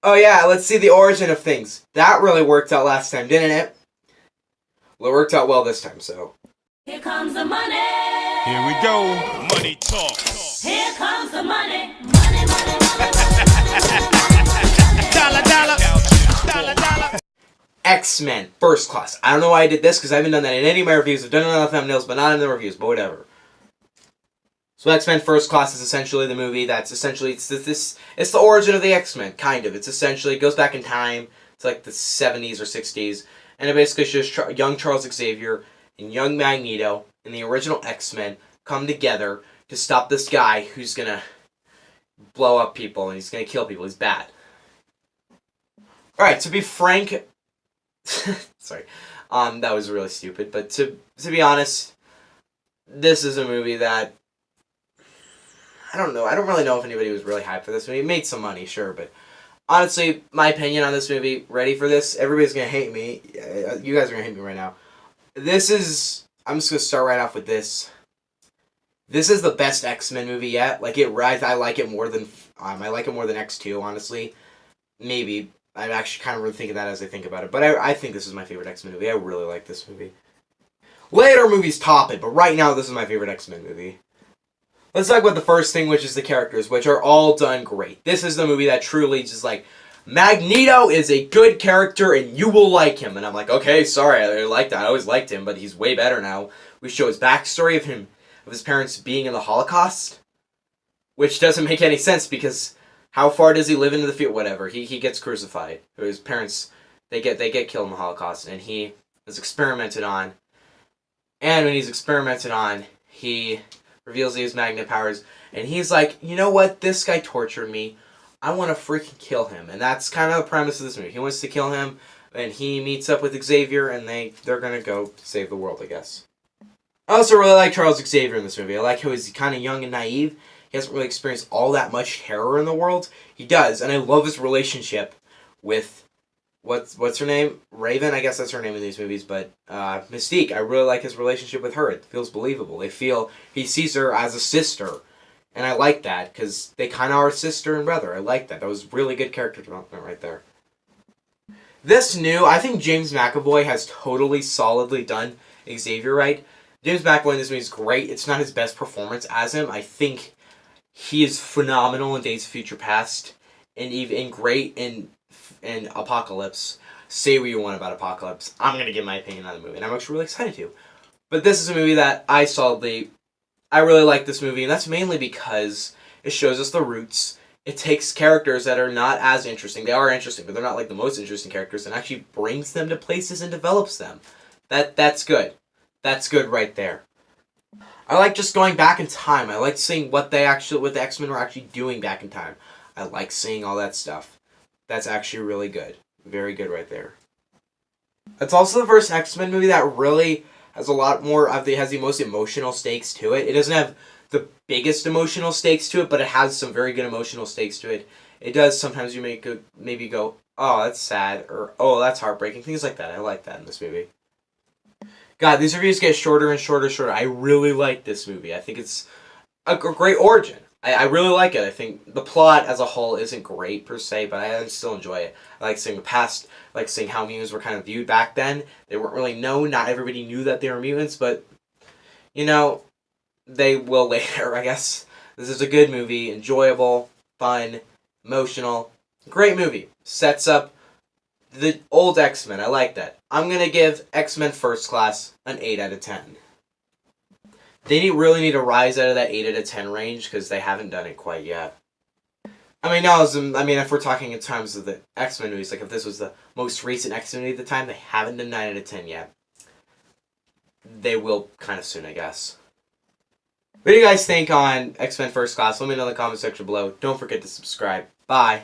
Oh yeah, let's see the origin of things. That really worked out last time, didn't it? Well, it worked out well this time, so. Here comes the money. Here we go. Money talk. Here comes the money. Money, money, money, Dollar, dollar. Dollar, dollar. X-Men First Class. I don't know why I did this, because I haven't done that in any of my reviews. I've done it on the thumbnails, but not in the reviews, but whatever. So X-Men First Class is essentially the movie that's essentially, it's the origin of the X-Men, kind of. It's essentially, it goes back in time to like the 70s or 60s, and it basically shows young Charles Xavier and young Magneto and the original X-Men come together to stop this guy who's gonna blow up people and he's gonna kill people. He's bad. Alright, to be frank, sorry, that was really stupid, but to be honest, this is a movie that, I don't know, I don't really know if anybody was really hyped for this movie. It made some money, sure, but honestly, my opinion on this movie, ready for this? Everybody's gonna hate me. You guys are gonna hate me right now. This is, I'm just gonna start right off with this. This is the best X-Men movie yet. Like, I like it more than, I like it more than X2, honestly. Maybe. I'm actually kind of really thinking that as I think about it. But I think this is my favorite X-Men movie. I really like this movie. Later movies top it, but right now this is my favorite X-Men movie. Let's talk about the first thing, which is the characters, which are all done great. This is the movie that truly just like, Magneto is a good character and you will like him. And I'm like, okay, sorry, I like that. I always liked him, but he's way better now. We show his backstory of his parents being in the Holocaust, which doesn't make any sense because how far does he live into the future? Whatever. He gets crucified. His parents, they get killed in the Holocaust, and he is experimented on. And when he's experimented on, he reveals he has magnet powers, and he's like, you know what? This guy tortured me. I want to freaking kill him. And that's kind of the premise of this movie. He wants to kill him, and he meets up with Xavier, and they're going to go save the world, I guess. I also really like Charles Xavier in this movie. I like how he's kind of young and naive. He hasn't really experienced all that much terror in the world. He does, and I love his relationship with, what's her name? Raven, I guess that's her name in these movies, but Mystique. I really like his relationship with her. It feels believable. He sees her as a sister, and I like that, because they kind of are sister and brother. I like that. That was really good character development right there. I think James McAvoy has totally, solidly done Xavier right. James McAvoy in this movie is great. It's not his best performance as him. I think he is phenomenal in Days of Future Past, and even great in Apocalypse. Say what you want about Apocalypse. I'm going to give my opinion on the movie, and I'm actually really excited to. But this is a movie that I really like this movie, and that's mainly because it shows us the roots. It takes characters that are not as interesting. They are interesting, but they're not like the most interesting characters, and actually brings them to places and develops them. That's good. That's good right there. I like just going back in time. I like seeing what the X-Men were actually doing back in time. I like seeing all that stuff. That's actually really good. Very good right there. It's also the first X-Men movie that really has a lot more has the most emotional stakes to it. It doesn't have the biggest emotional stakes to it, but it has some very good emotional stakes to it. It does sometimes you maybe go, oh, that's sad, or oh, that's heartbreaking. Things like that. I like that in this movie. God, these reviews get shorter and shorter and shorter. I really like this movie. I think it's a great origin. I really like it. I think the plot as a whole isn't great per se, but I still enjoy it. I like seeing the past, I like seeing how mutants were kind of viewed back then. They weren't really known. Not everybody knew that they were mutants, but, you know, they will later, I guess. This is a good movie. Enjoyable, fun, emotional. Great movie. Sets up the old X-Men. I like that. I'm going to give X-Men First Class an 8 out of 10. They really need to rise out of that 8 out of 10 range because they haven't done it quite yet. If we're talking in terms of the X-Men movies, like if this was the most recent X-Men movie at the time, they haven't done 9 out of 10 yet. They will kind of soon, I guess. What do you guys think on X-Men First Class? Let me know in the comment section below. Don't forget to subscribe. Bye.